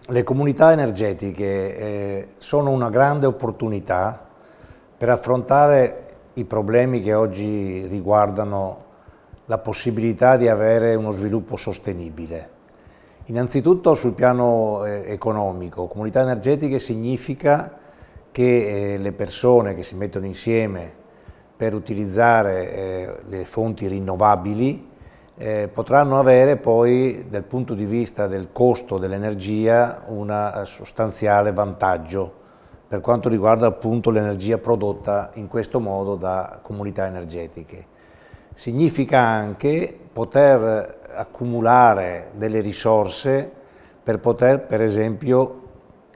Le comunità energetiche sono una grande opportunità per affrontare i problemi che oggi riguardano la possibilità di avere uno sviluppo sostenibile. Innanzitutto sul piano economico, comunità energetiche significa che le persone che si mettono insieme per utilizzare le fonti rinnovabili potranno avere poi, dal punto di vista del costo dell'energia, un sostanziale vantaggio per quanto riguarda appunto l'energia prodotta in questo modo da comunità energetiche. Significa anche poter accumulare delle risorse per poter, per esempio,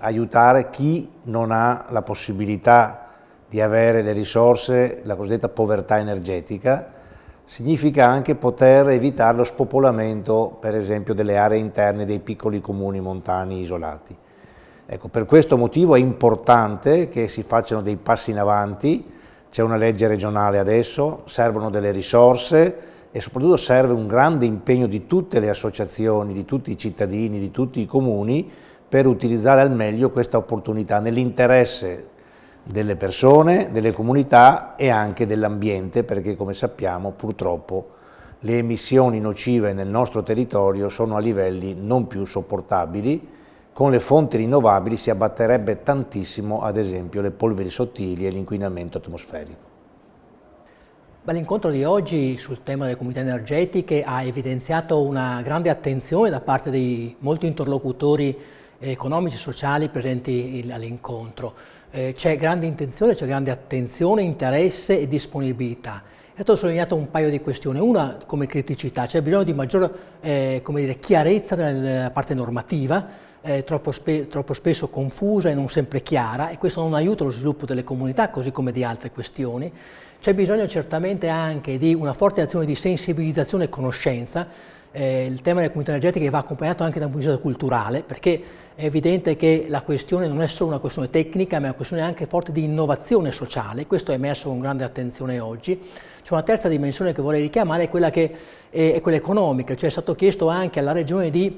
aiutare chi non ha la possibilità di avere le risorse, la cosiddetta povertà energetica. Significa anche poter evitare lo spopolamento, per esempio, delle aree interne dei piccoli comuni montani isolati. Ecco, per questo motivo è importante che si facciano dei passi in avanti. C'è una legge regionale adesso, servono delle risorse e soprattutto serve un grande impegno di tutte le associazioni, di tutti i cittadini, di tutti i comuni per utilizzare al meglio questa opportunità nell'interesse delle persone, delle comunità e anche dell'ambiente, perché come sappiamo purtroppo le emissioni nocive nel nostro territorio sono a livelli non più sopportabili. Con le fonti rinnovabili si abbatterebbe tantissimo, ad esempio, le polveri sottili e l'inquinamento atmosferico. L'incontro di oggi sul tema delle comunità energetiche ha evidenziato una grande attenzione da parte di molti interlocutori economici e sociali presenti all'incontro. C'è grande intenzione, c'è grande attenzione, interesse e disponibilità. È stato sottolineato un paio di questioni. Una come criticità, c'è bisogno di maggior chiarezza nella parte normativa, troppo spesso confusa e non sempre chiara, e questo non aiuta lo sviluppo delle comunità, così come di altre questioni. C'è bisogno certamente anche di una forte azione di sensibilizzazione e conoscenza. Il tema delle comunità energetiche va accompagnato anche da un punto di vista culturale, perché è evidente che la questione non è solo una questione tecnica, ma è una questione anche forte di innovazione sociale. Questo è emerso con grande attenzione oggi. C'è una terza dimensione che vorrei richiamare, è quella economica, cioè è stato chiesto anche alla Regione di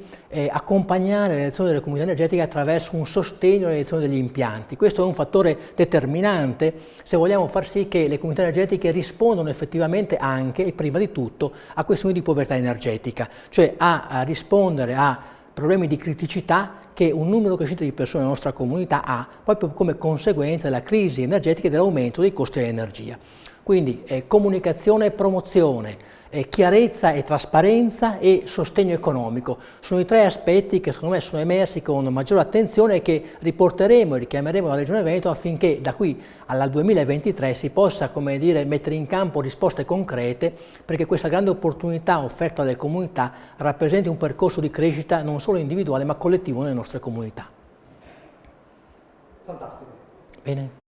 accompagnare l'elezione delle comunità energetiche attraverso un sostegno all'elezione degli impianti. Questo è un fattore determinante se vogliamo far sì che le comunità energetiche rispondano effettivamente anche e prima di tutto a questioni di povertà energetica, cioè a rispondere a problemi di criticità che un numero crescente di persone nella nostra comunità ha, proprio come conseguenza della crisi energetica e dell'aumento dei costi dell'energia. Quindi comunicazione e promozione, chiarezza e trasparenza e sostegno economico sono i tre aspetti che secondo me sono emersi con maggiore attenzione e che riporteremo e richiameremo alla Regione Veneto affinché da qui al 2023 si possa, come dire, mettere in campo risposte concrete, perché questa grande opportunità offerta dalle comunità rappresenti un percorso di crescita non solo individuale ma collettivo nelle nostre comunità. Fantastico. Bene.